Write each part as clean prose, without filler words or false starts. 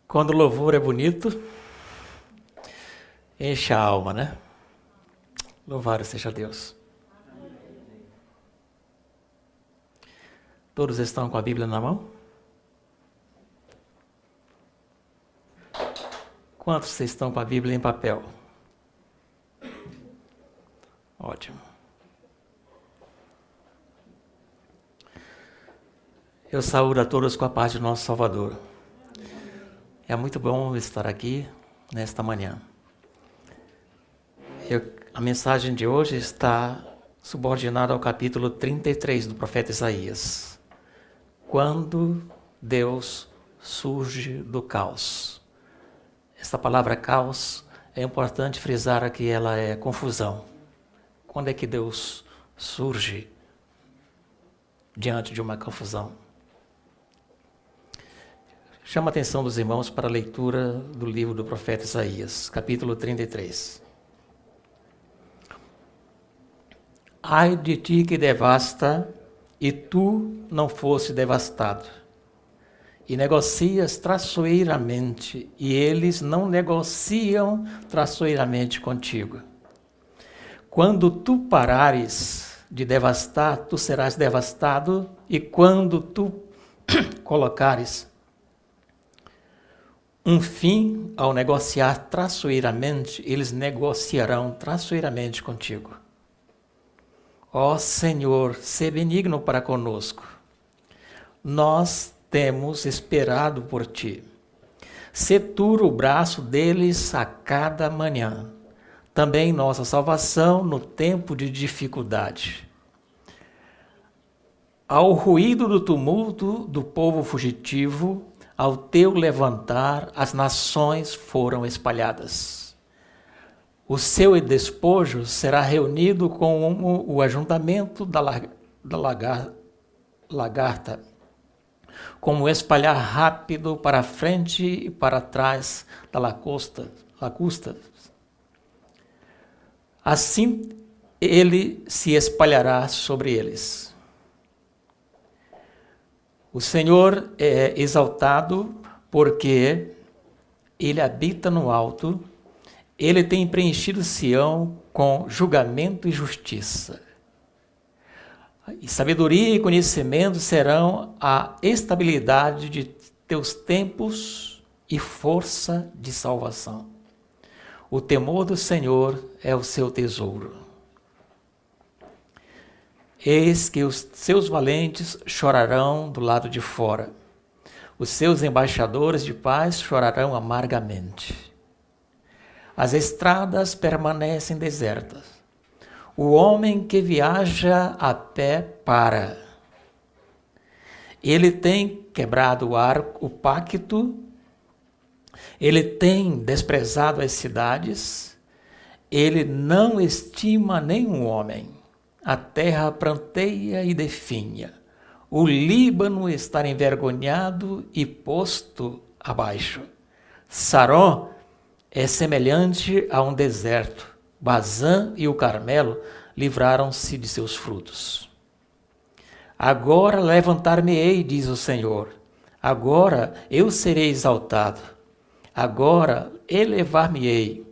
Quando o louvor é bonito, enche a alma, né? Louvado seja Deus. Todos estão com a Bíblia na mão? Quantos estão com a Bíblia em papel? Ótimo. Eu saúdo a todos com a paz de nosso Salvador. É muito bom estar aqui nesta manhã. A mensagem de hoje está subordinada ao capítulo 33 do profeta Isaías. Quando Deus surge do caos. Essa palavra caos é importante frisar aqui, ela é confusão. Quando é que Deus surge diante de uma confusão? Chama a atenção dos irmãos para a leitura do livro do profeta Isaías, capítulo 33. Ai de ti que devasta, e tu não fosse devastado. E negocias traiçoeiramente, e eles não negociam traiçoeiramente contigo. Quando tu parares de devastar, tu serás devastado, e quando tu colocares um fim ao negociar traiçoeiramente, eles negociarão traiçoeiramente contigo. Ó Senhor, sê benigno para conosco. Nós temos esperado por ti. Setura o braço deles a cada manhã. Também nossa salvação no tempo de dificuldade. Ao ruído do tumulto do povo fugitivo, ao teu levantar, as nações foram espalhadas. O seu despojo será reunido como o ajuntamento da lagarta, como espalhar rápido para frente e para trás da lacusta. Assim ele se espalhará sobre eles. O Senhor é exaltado porque ele habita no alto. Ele tem preenchido Sião com julgamento e justiça. E sabedoria e conhecimento serão a estabilidade de teus tempos e força de salvação. O temor do Senhor é o seu tesouro. Eis que os seus valentes chorarão do lado de fora. Os seus embaixadores de paz chorarão amargamente. As estradas permanecem desertas. O homem que viaja a pé para. Ele tem quebrado o pacto. Ele tem desprezado as cidades. Ele não estima nenhum homem. A terra pranteia e definha. O Líbano está envergonhado e posto abaixo. Saron é semelhante a um deserto. Bazã e o Carmelo livraram-se de seus frutos. Agora levantar-me-ei, diz o Senhor. Agora eu serei exaltado. Agora elevar-me-ei.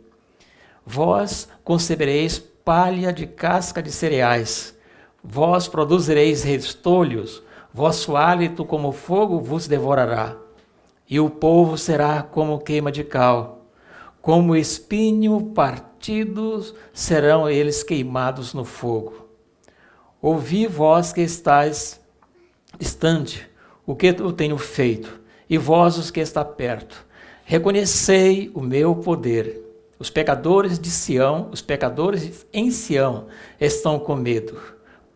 Vós concebereis palha de casca de cereais. Vós produzireis restolhos. Vosso hálito como fogo vos devorará. E o povo será como queima de cal. Como espinho partidos serão eles queimados no fogo. Ouvi vós que estáis distante, o que eu tenho feito, e vós os que está perto. Reconhecei o meu poder. Os pecadores de Sião, os pecadores em Sião estão com medo.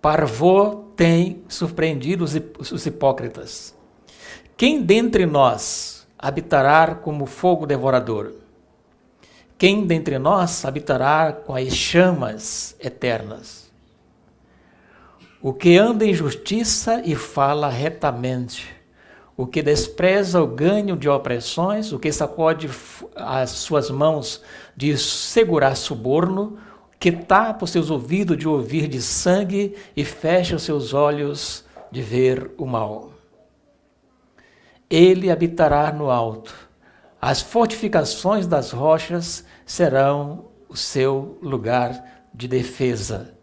Parvô tem surpreendido os hipócritas. Quem dentre nós habitará como fogo devorador? Quem dentre nós habitará com as chamas eternas? O que anda em justiça e fala retamente, o que despreza o ganho de opressões, o que sacode as suas mãos de segurar suborno, que tapa os seus ouvidos de ouvir de sangue e fecha os seus olhos de ver o mal. Ele habitará no alto. As fortificações das rochas serão o seu lugar de defesa.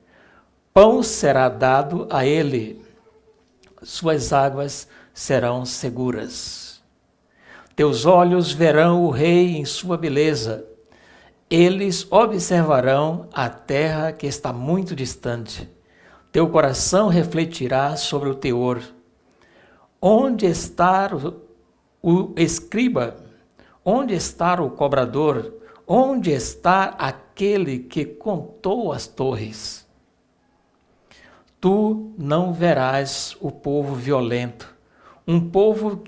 Pão será dado a ele, suas águas serão seguras. Teus olhos verão o rei em sua beleza. Eles observarão a terra que está muito distante. Teu coração refletirá sobre o teor. Onde está o escriba? Onde está o cobrador? Onde está aquele que contou as torres? Tu não verás o povo violento, um povo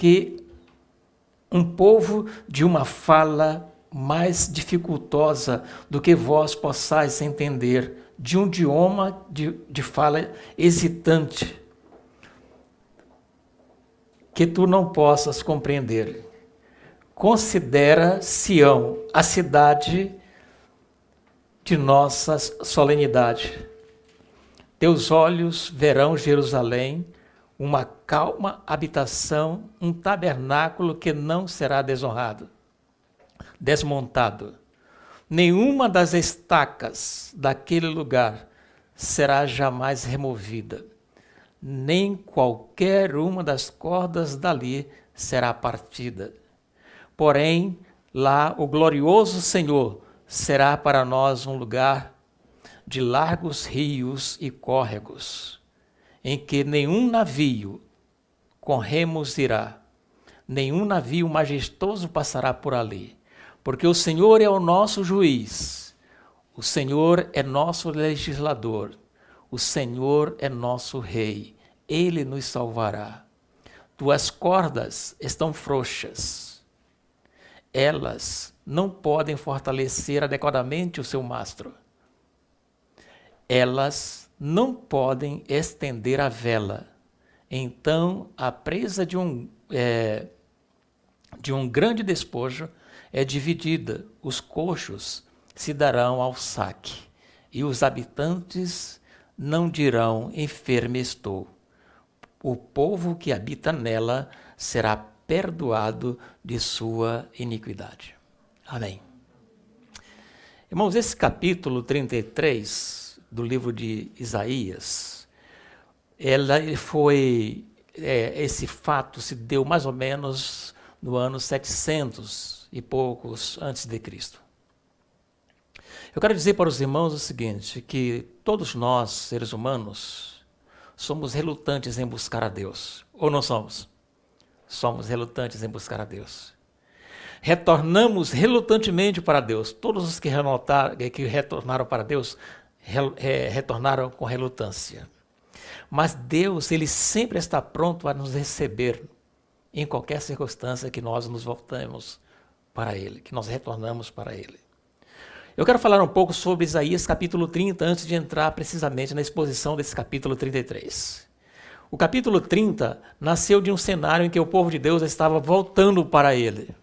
de uma fala mais dificultosa do que vós possais entender, de um idioma de fala hesitante, que tu não possas compreender. Considera Sião, a cidade de nossa solenidade. Teus olhos verão Jerusalém, uma calma habitação, um tabernáculo que não será desmontado. Nenhuma das estacas daquele lugar será jamais removida, nem qualquer uma das cordas dali será partida. Porém, lá o glorioso Senhor será para nós um lugar de largos rios e córregos, em que nenhum navio com remos irá, nenhum navio majestoso passará por ali, porque o Senhor é o nosso juiz, o Senhor é nosso legislador, o Senhor é nosso rei, ele nos salvará. Tuas cordas estão frouxas, elas não podem fortalecer adequadamente o seu mastro. Elas não podem estender a vela. Então, a presa de um grande despojo é dividida. Os coxos se darão ao saque, e os habitantes não dirão: enfermo estou. O povo que habita nela será perdoado de sua iniquidade. Amém. Irmãos, esse capítulo 33 do livro de Isaías, esse fato se deu mais ou menos no ano 700 e poucos antes de Cristo. Eu quero dizer para os irmãos o seguinte, que todos nós, seres humanos, somos relutantes em buscar a Deus, ou não somos? Somos relutantes em buscar a Deus. Retornamos relutantemente para Deus. Todos os que retornaram para Deus, retornaram com relutância. Mas Deus, ele sempre está pronto a nos receber em qualquer circunstância que nós nos voltamos para Ele, que nós retornamos para Ele. Eu quero falar um pouco sobre Isaías capítulo 30, antes de entrar precisamente na exposição desse capítulo 33. O capítulo 30 nasceu de um cenário em que o povo de Deus estava voltando para Ele.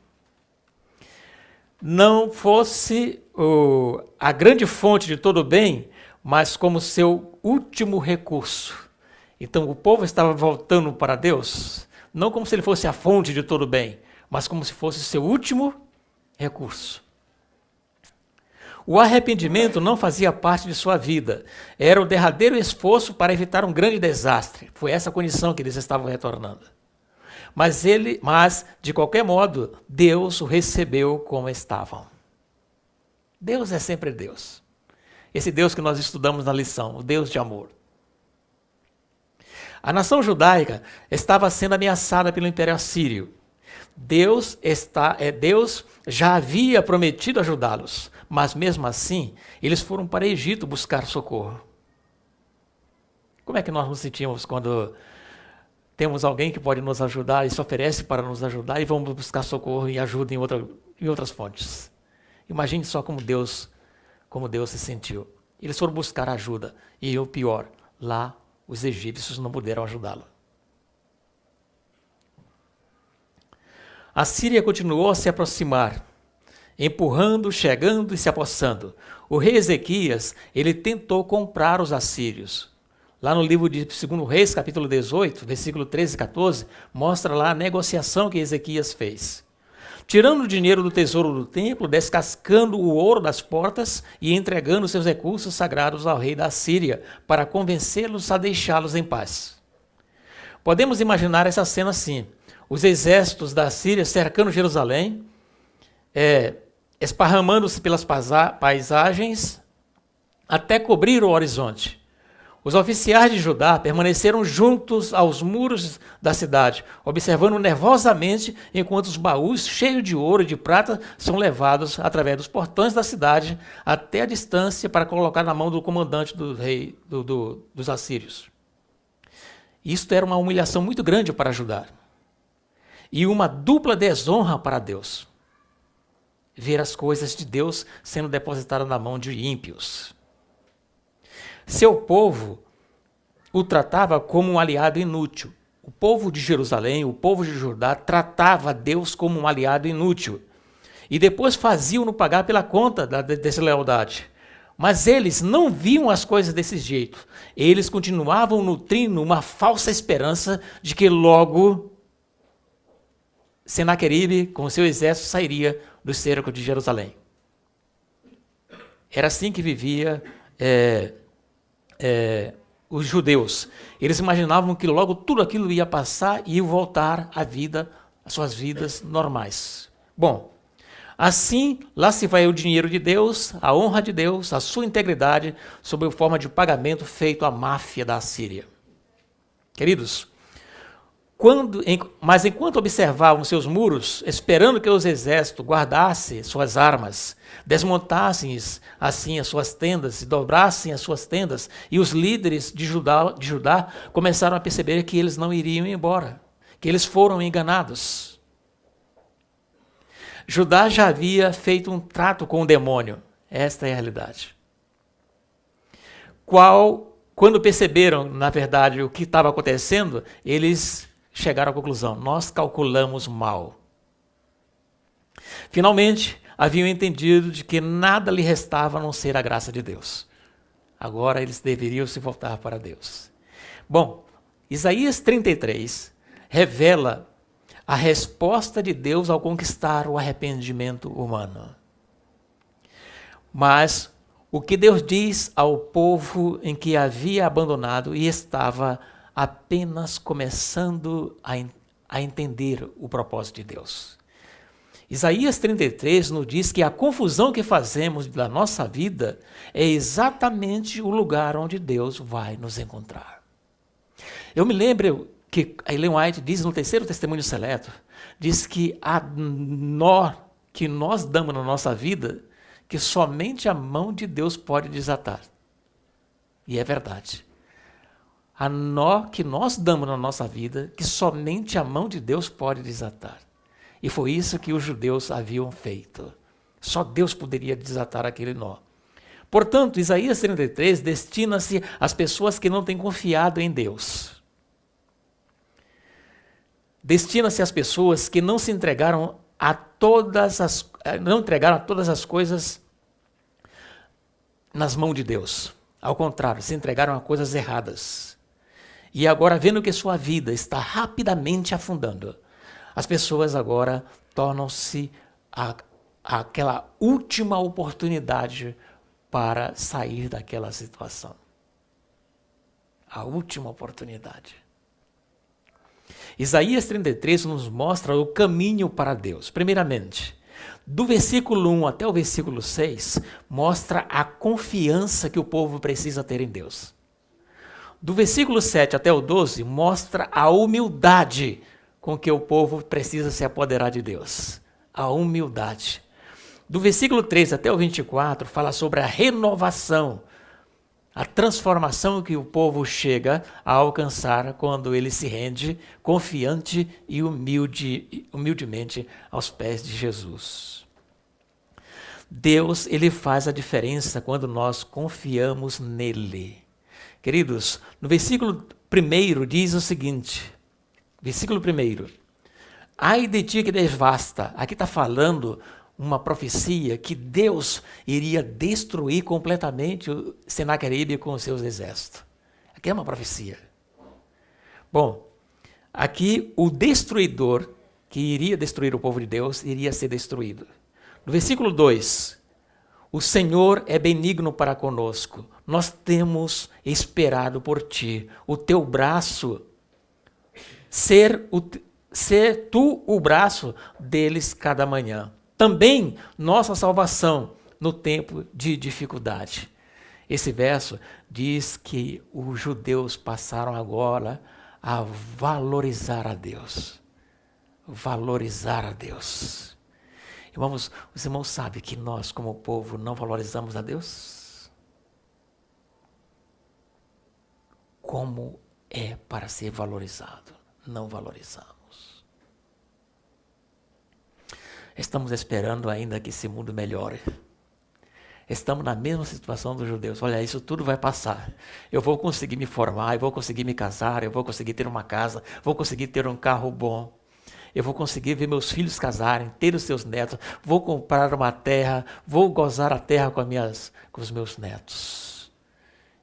Não fosse a grande fonte de todo o bem, mas como seu último recurso. Então o povo estava voltando para Deus, não como se ele fosse a fonte de todo o bem, mas como se fosse seu último recurso. O arrependimento não fazia parte de sua vida, era o derradeiro esforço para evitar um grande desastre. Foi essa a condição que eles estavam retornando. Mas, de qualquer modo, Deus o recebeu como estavam. Deus é sempre Deus. Esse Deus que nós estudamos na lição, o Deus de amor. A nação judaica estava sendo ameaçada pelo Império Assírio. Deus já havia prometido ajudá-los, mas mesmo assim, eles foram para o Egito buscar socorro. Como é que nós nos sentimos quando temos alguém que pode nos ajudar e se oferece para nos ajudar e vamos buscar socorro e ajuda em outras fontes? Imagine só como Deus se sentiu. Eles foram buscar ajuda e o pior, lá os egípcios não puderam ajudá-lo. A Síria continuou a se aproximar, empurrando, chegando e se apossando. O rei Ezequias, ele tentou comprar os assírios. Lá no livro de 2 Reis, capítulo 18, versículo 13 e 14, mostra lá a negociação que Ezequias fez. tirando o dinheiro do tesouro do templo, descascando o ouro das portas e entregando seus recursos sagrados ao rei da Síria, para convencê-los a deixá-los em paz. Podemos imaginar essa cena assim: os exércitos da Síria cercando Jerusalém, esparramando-se pelas paisagens até cobrir o horizonte. Os oficiais de Judá permaneceram juntos aos muros da cidade, observando nervosamente enquanto os baús cheios de ouro e de prata são levados através dos portões da cidade até a distância para colocar na mão do comandante do rei dos assírios. Isto era uma humilhação muito grande para Judá e uma dupla desonra para Deus. Ver as coisas de Deus sendo depositadas na mão de ímpios. Seu povo o tratava como um aliado inútil. O povo de Jerusalém, o povo de Judá, tratava Deus como um aliado inútil. E depois faziam-no pagar pela conta da deslealdade. Mas eles não viam as coisas desse jeito. Eles continuavam nutrindo uma falsa esperança de que logo Senaqueribe, com seu exército, sairia do cerco de Jerusalém. Era assim que vivia os judeus. Eles imaginavam que logo tudo aquilo ia passar e ia voltar à vida, às suas vidas normais. Bom, assim, lá se vai o dinheiro de Deus, a honra de Deus, a sua integridade, sob forma de pagamento feito à máfia da Síria. Queridos, mas enquanto observavam seus muros, esperando que os exércitos guardassem suas armas, desmontassem assim as suas tendas, dobrassem as suas tendas, e os líderes de Judá começaram a perceber que eles não iriam embora, que eles foram enganados. Judá já havia feito um trato com o demônio. Esta é a realidade. Quando perceberam, na verdade, o que estava acontecendo, eles chegaram à conclusão: nós calculamos mal. Finalmente, haviam entendido de que nada lhe restava a não ser a graça de Deus. Agora eles deveriam se voltar para Deus. Bom, Isaías 33 revela a resposta de Deus ao conquistar o arrependimento humano. Mas o que Deus diz ao povo em que havia abandonado e estava apenas começando a entender o propósito de Deus. Isaías 33 nos diz que a confusão que fazemos da nossa vida é exatamente o lugar onde Deus vai nos encontrar. Eu me lembro que a Ellen White diz no terceiro testemunho seleto, diz que a nó que nós damos na nossa vida, que somente a mão de Deus pode desatar. E é verdade. A nó que nós damos na nossa vida, que somente a mão de Deus pode desatar. E foi isso que os judeus haviam feito. Só Deus poderia desatar aquele nó. Portanto, Isaías 33 destina-se às pessoas que não têm confiado em Deus. Destina-se às pessoas que não se entregaram não entregaram todas as coisas nas mãos de Deus. Ao contrário, se entregaram a coisas erradas. E agora, vendo que sua vida está rapidamente afundando, as pessoas agora tornam-se aquela última oportunidade para sair daquela situação. A última oportunidade. Isaías 33 nos mostra o caminho para Deus. Primeiramente, do versículo 1 até o versículo 6, mostra a confiança que o povo precisa ter em Deus. Do versículo 7 até o 12, mostra a humildade com que o povo precisa se apoderar de Deus. A humildade. Do versículo 3 até o 24, fala sobre a renovação, a transformação que o povo chega a alcançar quando ele se rende confiante e humildemente aos pés de Jesus. Deus, ele faz a diferença quando nós confiamos nele. Queridos, no versículo 1 diz o seguinte, versículo 1, ai de ti que devasta, aqui está falando uma profecia que Deus iria destruir completamente o Senaqueribe com os seus exércitos. Aqui é uma profecia. Bom, aqui o destruidor que iria destruir o povo de Deus, iria ser destruído. No versículo 2, o Senhor é benigno para conosco, nós temos esperado por ti, o teu braço, ser tu o braço deles cada manhã. Também nossa salvação no tempo de dificuldade. Esse verso diz que os judeus passaram agora a valorizar a Deus. Valorizar a Deus. Irmãos, os irmãos sabem que nós, como povo, não valorizamos a Deus? Como é para ser valorizado? Não valorizamos. Estamos esperando ainda que esse mundo melhore. Estamos na mesma situação dos judeus. Olha, isso tudo vai passar. Eu vou conseguir me formar, eu vou conseguir me casar, eu vou conseguir ter uma casa, vou conseguir ter um carro bom. Eu vou conseguir ver meus filhos casarem, ter os seus netos, vou comprar uma terra, vou gozar a terra com os meus netos.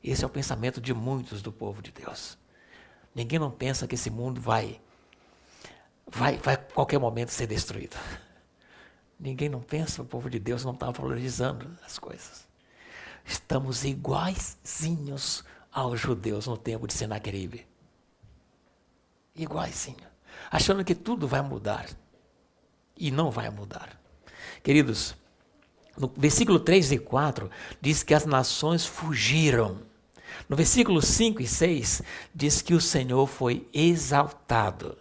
Esse é o pensamento de muitos do povo de Deus. Ninguém não pensa que esse mundo vai a qualquer momento ser destruído. Ninguém não pensa, o povo de Deus não está valorizando as coisas. Estamos iguaizinhos aos judeus no tempo de Senaqueribe. Iguaizinho. Achando que tudo vai mudar. E não vai mudar. Queridos, no versículo 3 e 4 diz que as nações fugiram. No versículo 5 e 6 diz que o Senhor foi exaltado.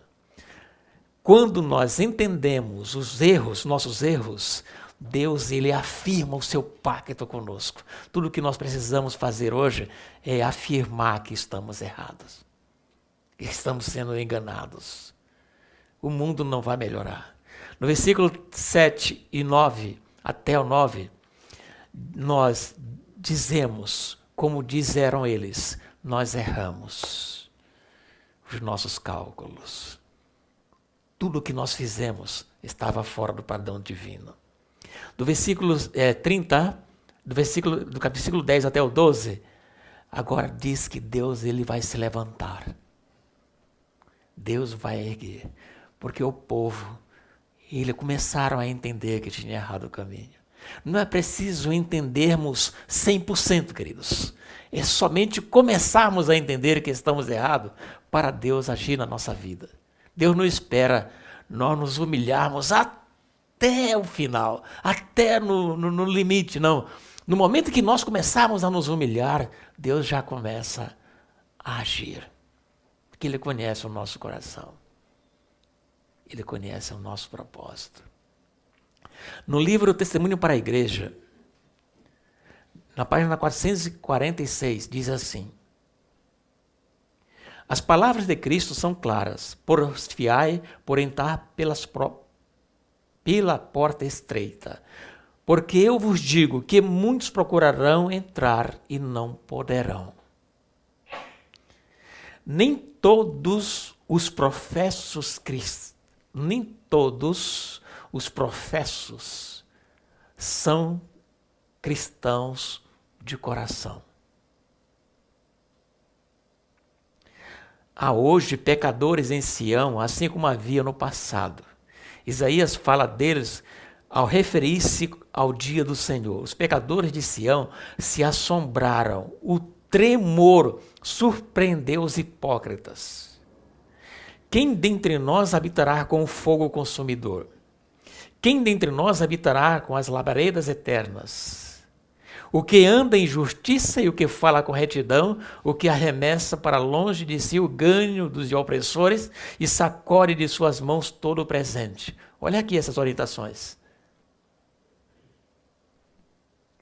Quando nós entendemos os erros, nossos erros, Deus ele afirma o seu pacto conosco. Tudo o que nós precisamos fazer hoje é afirmar que estamos errados. Que estamos sendo enganados. O mundo não vai melhorar. No versículo 7 e 9, até o 9, nós dizemos, como disseram eles, nós erramos os nossos cálculos. Tudo o que nós fizemos estava fora do padrão divino. Do versículo 30, do capítulo 10 até o 12, agora diz que Deus ele vai se levantar. Deus vai erguer. Porque o povo, eles começaram a entender que tinha errado o caminho. Não é preciso entendermos 100%, queridos. É somente começarmos a entender que estamos errados para Deus agir na nossa vida. Deus não espera nós nos humilharmos até o final, até no limite, não. No momento que nós começarmos a nos humilhar, Deus já começa a agir. Porque Ele conhece o nosso coração. Ele conhece o nosso propósito. No livro Testemunho para a Igreja, na página 446, diz assim: as palavras de Cristo são claras, porfiai por entrar pela porta estreita, porque eu vos digo que muitos procurarão entrar e não poderão. Nem todos os professos são cristãos de coração. Há hoje pecadores em Sião, assim como havia no passado. Isaías fala deles ao referir-se ao dia do Senhor. Os pecadores de Sião se assombraram. O tremor surpreendeu os hipócritas. Quem dentre nós habitará com o fogo consumidor? Quem dentre nós habitará com as labaredas eternas? O que anda em justiça e o que fala com retidão, o que arremessa para longe de si o ganho dos opressores e sacode de suas mãos todo o presente. Olha aqui essas orientações.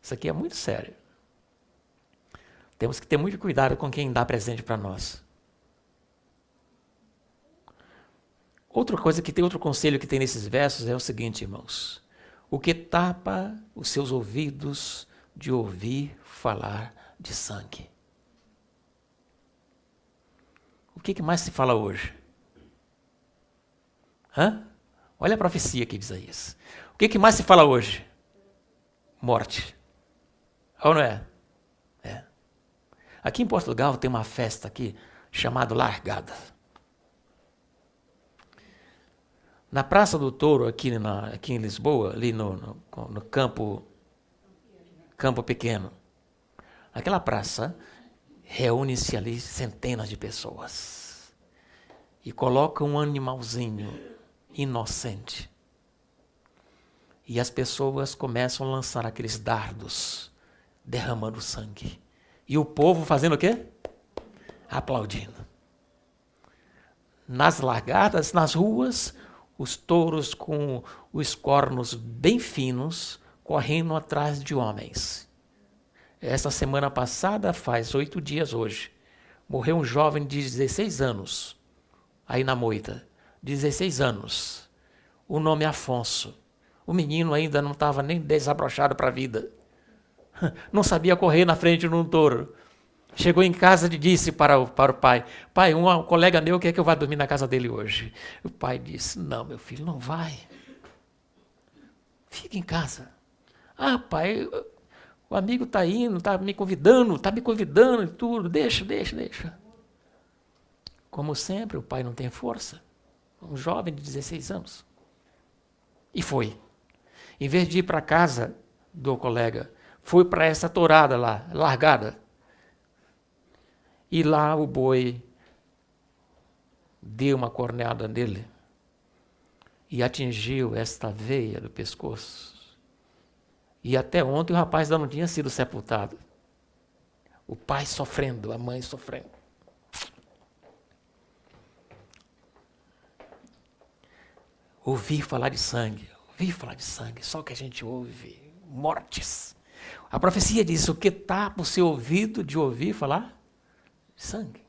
Isso aqui é muito sério. Temos que ter muito cuidado com quem dá presente para nós. Outra coisa que tem, outro conselho que tem nesses versos é o seguinte, irmãos. O que tapa os seus ouvidos de ouvir falar de sangue. O que mais se fala hoje? Olha a profecia aqui de Isaías. O que mais se fala hoje? Morte. Ou não é? É. Aqui em Portugal tem uma festa aqui chamada Largada. Na Praça do Touro, aqui em Lisboa, ali no Campo Pequeno, aquela praça, reúne-se ali centenas de pessoas e colocam um animalzinho inocente. E as pessoas começam a lançar aqueles dardos, derramando sangue. E o povo fazendo o quê? Aplaudindo. Nas largadas, nas ruas, os touros com os cornos bem finos, correndo atrás de homens. Essa semana passada, faz 8 dias hoje, morreu um jovem de 16 anos, aí na Moita, 16 anos. O nome é Afonso. O menino ainda não estava nem desabrochado para a vida. Não sabia correr na frente de um touro. Chegou em casa e disse para o pai: pai, um colega meu quer que eu vá dormir na casa dele hoje. O pai disse: não, meu filho, não vai. Fica em casa. Ah, pai, o amigo está indo, está me convidando e tudo. Deixa. Como sempre, o pai não tem força. Um jovem de 16 anos. E foi. Em vez de ir para a casa do colega, foi para essa tourada lá, largada. E lá o boi deu uma corneada nele e atingiu esta veia do pescoço. E até ontem o rapaz ainda não tinha sido sepultado. O pai sofrendo, a mãe sofrendo. Ouvi falar de sangue, só o que a gente ouve, mortes. A profecia diz: o que está para o seu ouvido de ouvir falar? Sangue.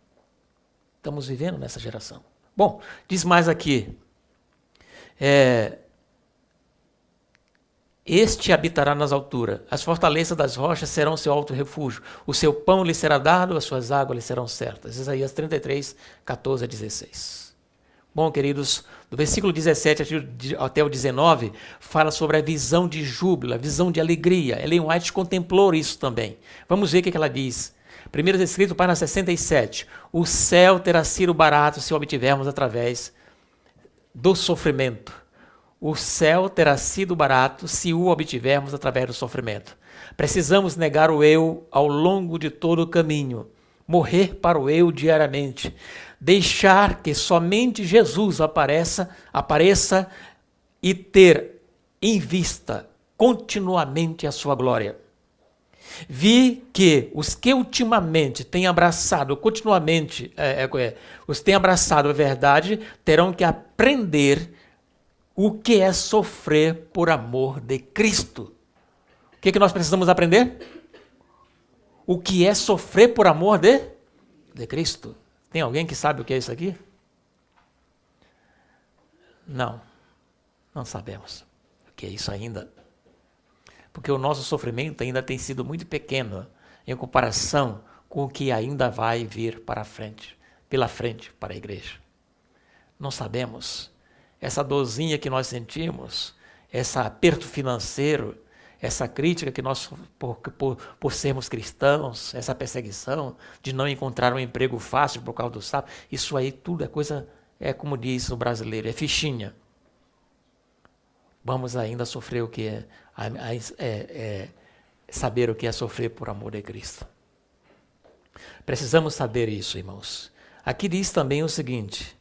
Estamos vivendo nessa geração. Bom, diz mais aqui. Este habitará nas alturas, as fortalezas das rochas serão seu alto refúgio, o seu pão lhe será dado, as suas águas lhe serão certas. Isaías 33, 14 a 16. Bom, queridos, do versículo 17 até o 19, fala sobre a visão de júbilo, a visão de alegria. Ellen White contemplou isso também. Vamos ver o que ela diz. Primeiro escrito, página 67. O céu terá sido barato se o obtivermos através do sofrimento. O céu terá sido barato se o obtivermos através do sofrimento. Precisamos negar o eu ao longo de todo o caminho. Morrer para o eu diariamente. Deixar que somente Jesus apareça e ter em vista continuamente a sua glória. Vi que os que ultimamente têm abraçado, os que têm abraçado a verdade, terão que aprender o que é sofrer por amor de Cristo. O que nós precisamos aprender? O que é sofrer por amor de Cristo. Tem alguém que sabe o que é isso aqui? Não sabemos o que é isso ainda. Porque o nosso sofrimento ainda tem sido muito pequeno em comparação com o que ainda vai vir pela frente para a igreja. Não sabemos. Essa dorzinha que nós sentimos, esse aperto financeiro, essa crítica que nós, por sermos cristãos, essa perseguição de não encontrar um emprego fácil por causa do sapo, isso aí tudo é coisa, como diz o brasileiro, é fichinha. Vamos ainda sofrer o que saber o que é sofrer por amor de Cristo. Precisamos saber isso, irmãos. Aqui diz também o seguinte: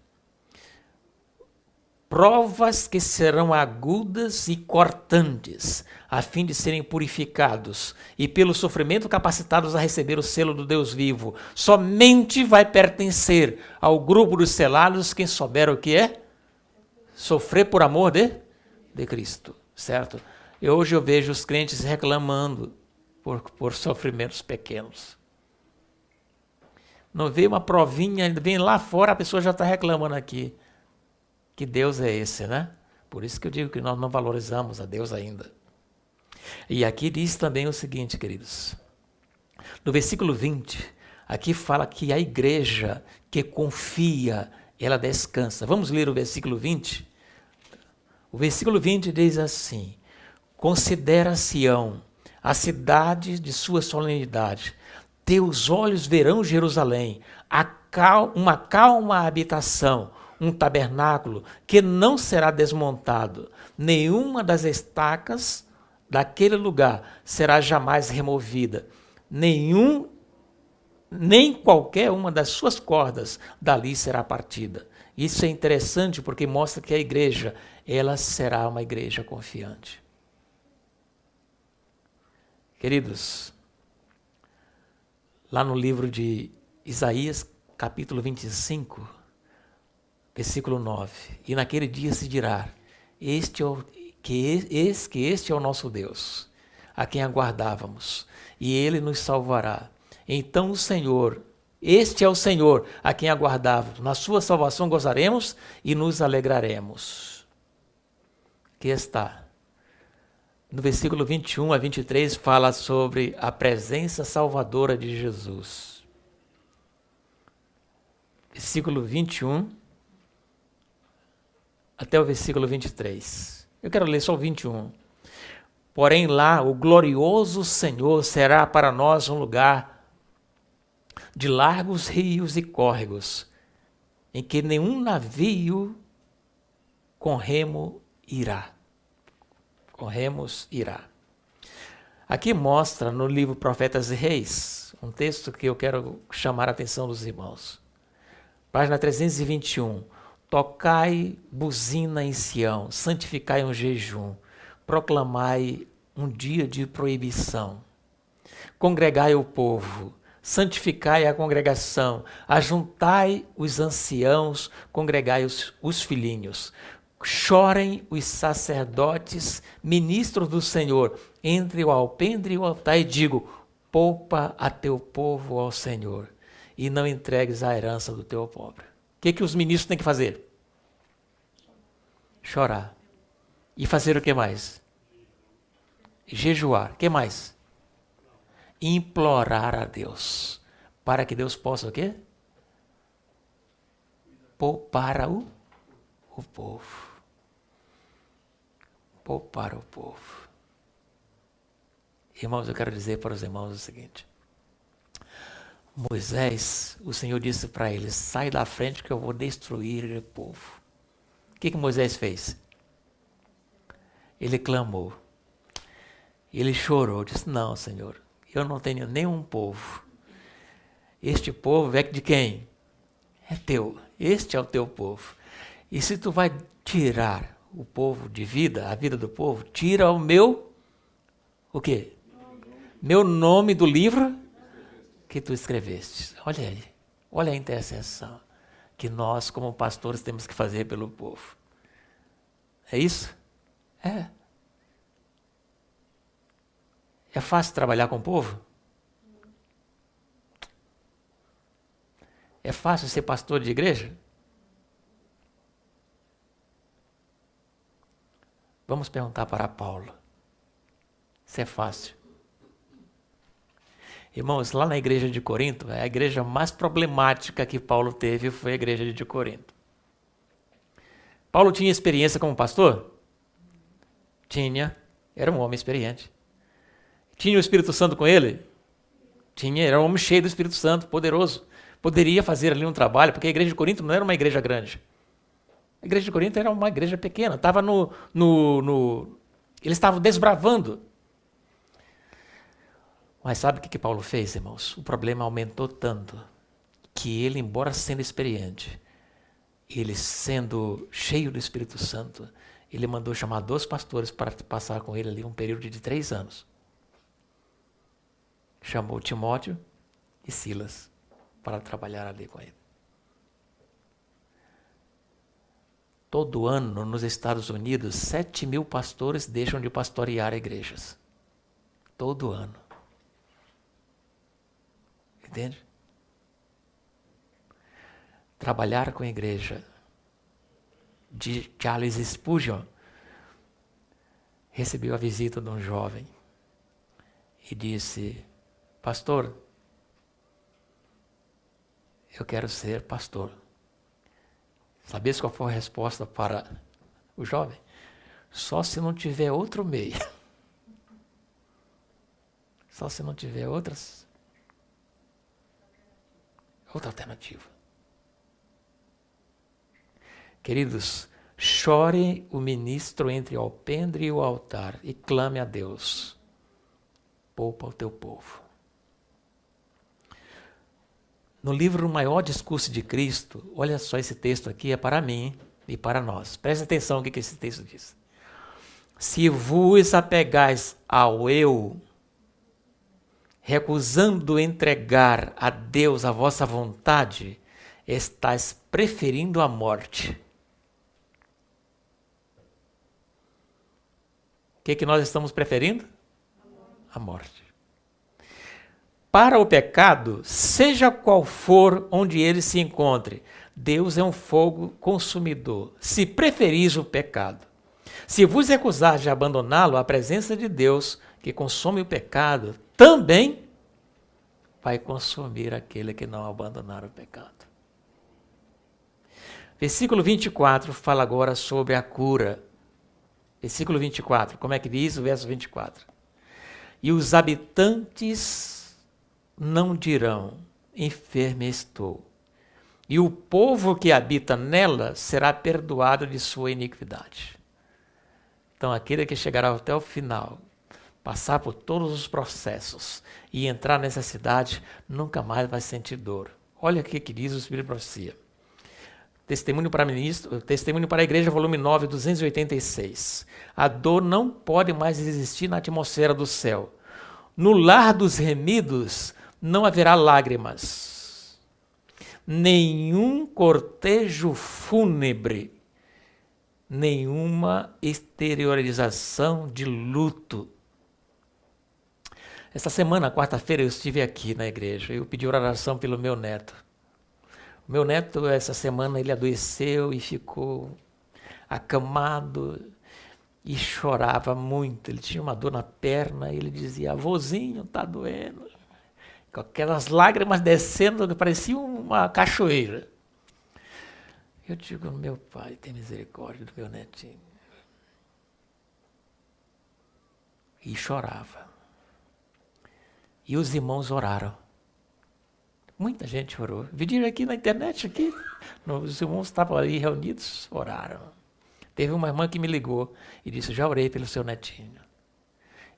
provas que serão agudas e cortantes, a fim de serem purificados, e pelo sofrimento capacitados a receber o selo do Deus vivo. Somente vai pertencer ao grupo dos selados quem souber o que é sofrer por amor de Cristo, certo? E hoje eu vejo os crentes reclamando por sofrimentos pequenos. Não vê uma provinha, vem lá fora, a pessoa já está reclamando aqui. Que Deus é esse, né? Por isso que eu digo que nós não valorizamos a Deus ainda. E aqui diz também o seguinte, queridos. No versículo 20, aqui fala que a igreja que confia, ela descansa. Vamos ler o versículo 20? O versículo 20 diz assim: considera Sião, a cidade de sua solenidade. Teus olhos verão Jerusalém, uma calma habitação, um tabernáculo que não será desmontado, nenhuma das estacas daquele lugar será jamais removida, nem qualquer uma das suas cordas dali será partida. Isso é interessante porque mostra que a igreja, ela será uma igreja confiante. Queridos, lá no livro de Isaías, capítulo 25, versículo 9, e naquele dia se dirá, este é o nosso Deus, a quem aguardávamos, e ele nos salvará. Então o Senhor, este é o Senhor, a quem aguardávamos, na sua salvação gozaremos e nos alegraremos. Aqui está. No versículo 21 a 23 fala sobre a presença salvadora de Jesus. Versículo 21 até o versículo 23. Eu quero ler só o 21. Porém lá o glorioso Senhor será para nós um lugar de largos rios e córregos, em que nenhum navio com remo irá. Com remos irá. Aqui mostra no livro Profetas e Reis, um texto que eu quero chamar a atenção dos irmãos. Página 321. Tocai buzina em Sião, santificai um jejum, proclamai um dia de proibição. Congregai o povo, santificai a congregação, ajuntai os anciãos, congregai os filhinhos. Chorem os sacerdotes, ministros do Senhor, entre o alpendre e o altar, e digo, poupa a teu povo ao Senhor, e não entregues a herança do teu pobre. O que os ministros têm que fazer? Chorar. E fazer o que mais? Jejuar. O que mais? Implorar a Deus, para que Deus possa o quê? Poupar o povo. Poupar o povo. Irmãos, eu quero dizer para os irmãos o seguinte. Moisés, o Senhor disse para ele, sai da frente que eu vou destruir o povo. O que Moisés fez? Ele clamou. Ele chorou, disse, não, Senhor, eu não tenho nenhum povo. Este povo é de quem? É teu. Este é o teu povo. E se tu vai tirar o povo de vida, a vida do povo, tira o meu, o quê? Meu nome do livro que tu escreveste. Olha aí, olha a intercessão que nós, como pastores, temos que fazer pelo povo. É isso? É. É fácil trabalhar com o povo? É fácil ser pastor de igreja? Vamos perguntar para Paulo. Isso é fácil. Irmãos, lá na igreja de Corinto, a igreja mais problemática que Paulo teve foi a igreja de Corinto. Paulo tinha experiência como pastor? Tinha. Era um homem experiente. Tinha o Espírito Santo com ele? Tinha. Era um homem cheio do Espírito Santo, poderoso. Poderia fazer ali um trabalho, porque a igreja de Corinto não era uma igreja grande. A igreja de Corinto era uma igreja pequena. Estava eles estavam desbravando. Mas sabe o que Paulo fez, irmãos? O problema aumentou tanto que ele, embora sendo experiente, ele sendo cheio do Espírito Santo, ele mandou chamar 2 pastores para passar com ele ali um período de 3 anos. Chamou Timóteo e Silas para trabalhar ali com ele. Todo ano, nos Estados Unidos, 7.000 pastores deixam de pastorear igrejas. Todo ano. Entende? Trabalhar com a igreja de Charles Spurgeon, recebeu a visita de um jovem e disse, pastor, eu quero ser pastor. Sabia qual foi a resposta para o jovem? Só se não tiver outro meio. Só se não tiver outra alternativa. Queridos, chore o ministro entre o alpendre e o altar e clame a Deus. Poupa o teu povo. No livro O Maior Discurso de Cristo, olha só, esse texto aqui é para mim e para nós. Presta atenção no que esse texto diz. Se vos apegais ao eu, recusando entregar a Deus a vossa vontade, estáis preferindo a morte. O que nós estamos preferindo? A morte. Para o pecado, seja qual for onde ele se encontre, Deus é um fogo consumidor. Se preferis o pecado, se vos recusar de abandoná-lo, a presença de Deus, que consome o pecado, também vai consumir aquele que não abandonar o pecado. Versículo 24 fala agora sobre a cura. Versículo 24, como é que diz o verso 24? E os habitantes não dirão, enfermo estou. E o povo que habita nela será perdoado de sua iniquidade. Então, aquele que chegará até o final, passar por todos os processos e entrar nessa cidade, nunca mais vai sentir dor. Olha o que diz o Espírito de Profecia. Testemunho para a Igreja, volume 9, 286. A dor não pode mais existir na atmosfera do céu. No lar dos remidos não haverá lágrimas. Nenhum cortejo fúnebre, nenhuma exteriorização de luto. Essa semana, quarta-feira, eu estive aqui na igreja. Eu pedi oração pelo meu neto. O meu neto, essa semana, ele adoeceu e ficou acamado e chorava muito. Ele tinha uma dor na perna e ele dizia, avôzinho, tá doendo. Com aquelas lágrimas descendo, que parecia uma cachoeira. Eu digo, meu pai, tem misericórdia do meu netinho. E chorava. E os irmãos oraram. Muita gente orou. Viram aqui na internet, aqui, os irmãos estavam ali reunidos, oraram. Teve uma irmã que me ligou e disse, já orei pelo seu netinho.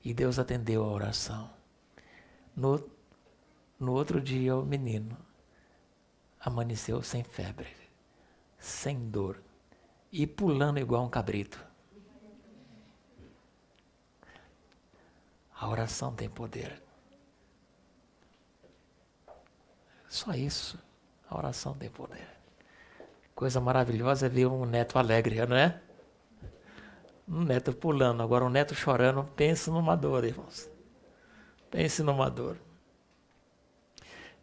E Deus atendeu a oração. No outro dia, o menino amanheceu sem febre, sem dor e pulando igual um cabrito. A oração tem poder. Só isso. A oração tem poder. Coisa maravilhosa é ver um neto alegre, não é? Um neto pulando, agora um neto chorando. Pense numa dor, irmãos. Pense numa dor.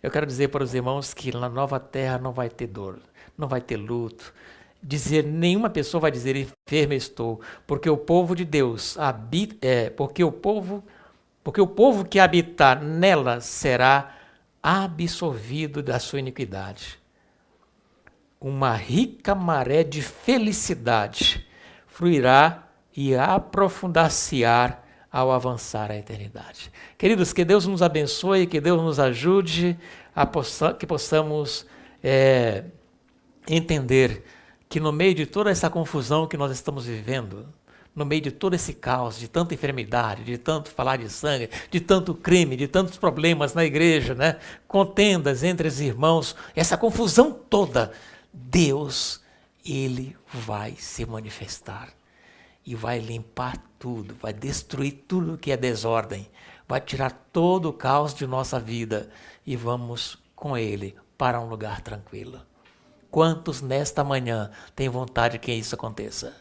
Eu quero dizer para os irmãos que na nova terra não vai ter dor, não vai ter luto. Nenhuma pessoa vai dizer enfermo estou, porque o povo de Deus habita, porque o povo que habitar nela será absolvido da sua iniquidade. Uma rica maré de felicidade fluirá e aprofundar-se-á ao avançar a eternidade. Queridos, que Deus nos abençoe, que Deus nos ajude, que possamos entender que no meio de toda essa confusão que nós estamos vivendo, no meio de todo esse caos, de tanta enfermidade, de tanto falar de sangue, de tanto crime, de tantos problemas na igreja, né? Contendas entre os irmãos, essa confusão toda, Deus, Ele vai se manifestar e vai limpar tudo, vai destruir tudo que é desordem, vai tirar todo o caos de nossa vida e vamos com Ele para um lugar tranquilo. Quantos nesta manhã têm vontade que isso aconteça?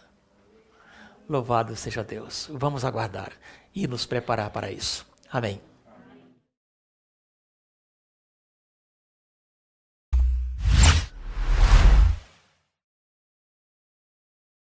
Louvado seja Deus. Vamos aguardar e nos preparar para isso. Amém.